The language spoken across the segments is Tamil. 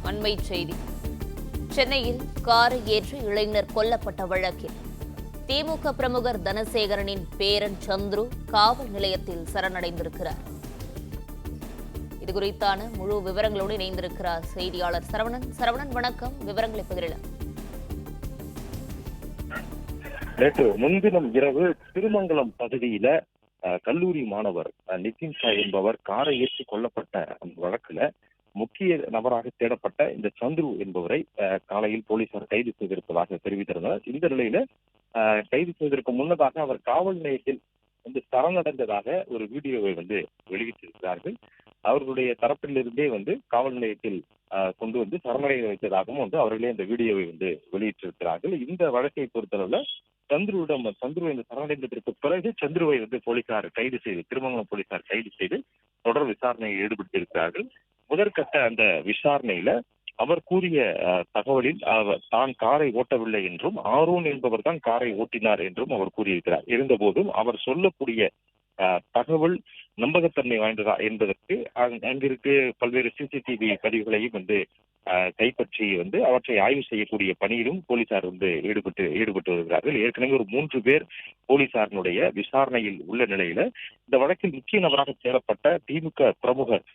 அண்மைச் செய்தி. சென்னையில் காரை ஏற்றி இளைஞர் கொல்லப்பட்ட வழக்கில் திமுக பிரமுகர் தனசேகரனின் பேரன் சந்துரு காவல் நிலையத்தில் சரணடைந்திருக்கிறார். இதுகுறித்தான முழு விவரங்களோடு இணைந்திருக்கிறார் செய்தியாளர் சரவணன். சரவணன், வணக்கம். விவரங்களை பகிரலாம். நேற்று முன்தினம் இரவு திருமங்கலம் பகுதியில கல்லூரி மாணவர் நிதின் ஷா என்பவர் காரை ஏற்றி கொல்லப்பட்ட அந்த வழக்குல முக்கிய நபராக தேடப்பட்ட இந்த சந்துரு என்பவரை காலையில் போலீசார் கைது செய்திருப்பதாக தெரிவித்திருந்தனர். இந்த நிலையில கைது செய்வதற்கு முன்னதாக அவர் காவல் நிலையத்தில் சரணடைந்ததாக ஒரு வீடியோவை வெளியிட்டிருக்கிறார்கள். அவர்களுடைய தரப்பிலிருந்தே காவல் நிலையத்தில் கொண்டு சரணடைய வைத்ததாகவும் அவர்களே இந்த வீடியோவை வெளியிட்டிருக்கிறார்கள். இந்த வழக்கை பொறுத்தளவுல சந்துரு இந்த சரணடைந்ததற்கு பிறகு சந்துருவை போலீசார் கைது செய்து திருமங்கலம் போலீசார் கைது செய்து தொடர் விசாரணையில் ஈடுபட்டிருக்கிறார்கள். முதற்கட்ட அந்த விசாரணையில அவர் கூறிய தகவலில் தான் காரை ஓட்டவில்லை என்றும் ஆரோன் என்பவர் தான் காரை ஓட்டினார் என்றும் அவர் கூறியிருக்கிறார். இருந்தபோதும் அவர் சொல்லக்கூடிய தகவல் நம்பகத்தன்மை வாய்ந்ததா என்பதற்கு அங்கிருக்கு பல்வேறு சிசிடிவி பதிவுகளையும் கைப்பற்றி அவற்றை ஆய்வு செய்யக்கூடிய பணியிலும் போலீசார் ஈடுபட்டு வருகிறார்கள். ஏற்கனவே ஒரு 3 பேர் போலீசாரினுடைய விசாரணையில் உள்ள நிலையில இந்த வழக்கில் முக்கிய நபராக தேடப்பட்ட திமுக பிரமுகர்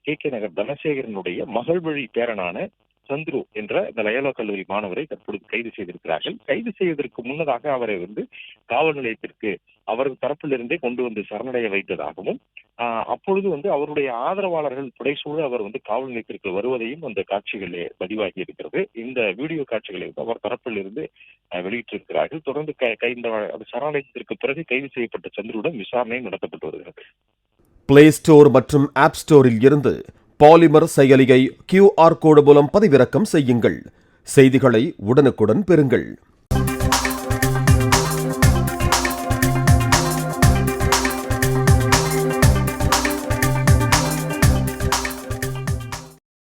கே நகர் தனசேகரனுடைய மகள் வழி பேரனான சந்துரு என்ற இந்த லயோலா கல்லூரி மாணவரை தற்பொழுது கைது செய்திருக்கிறார்கள். கைது செய்வதற்கு முன்னதாக அவரை காவல் நிலையத்திற்கு அவரது தரப்பிலிருந்தே கொண்டு சரணடைய வைத்ததாகவும் அப்பொழுது அவருடைய ஆதரவாளர்கள் புடைசூழ அவர் காவல் நிலையத்திற்கு வருவதையும் அந்த காட்சிகளே பதிவாகி இருக்கிறது. இந்த வீடியோ காட்சிகளை அவர் தரப்பிலிருந்து வெளியிட்டிருக்கிறார்கள். தொடர்ந்து சரணடைந்ததற்கு பிறகு கைது செய்யப்பட்ட சந்துருடன் விசாரணை நடத்தப்பட்டு வருகிறது. பிளே ஸ்டோர் மற்றும் ஆப் ஸ்டோரில் இருந்து பாலிமர் செயலியை QR கோடு மூலம் பதிவிறக்கம் செய்யுங்கள். செய்திகளை உடனுக்குடன் பெறுங்கள்.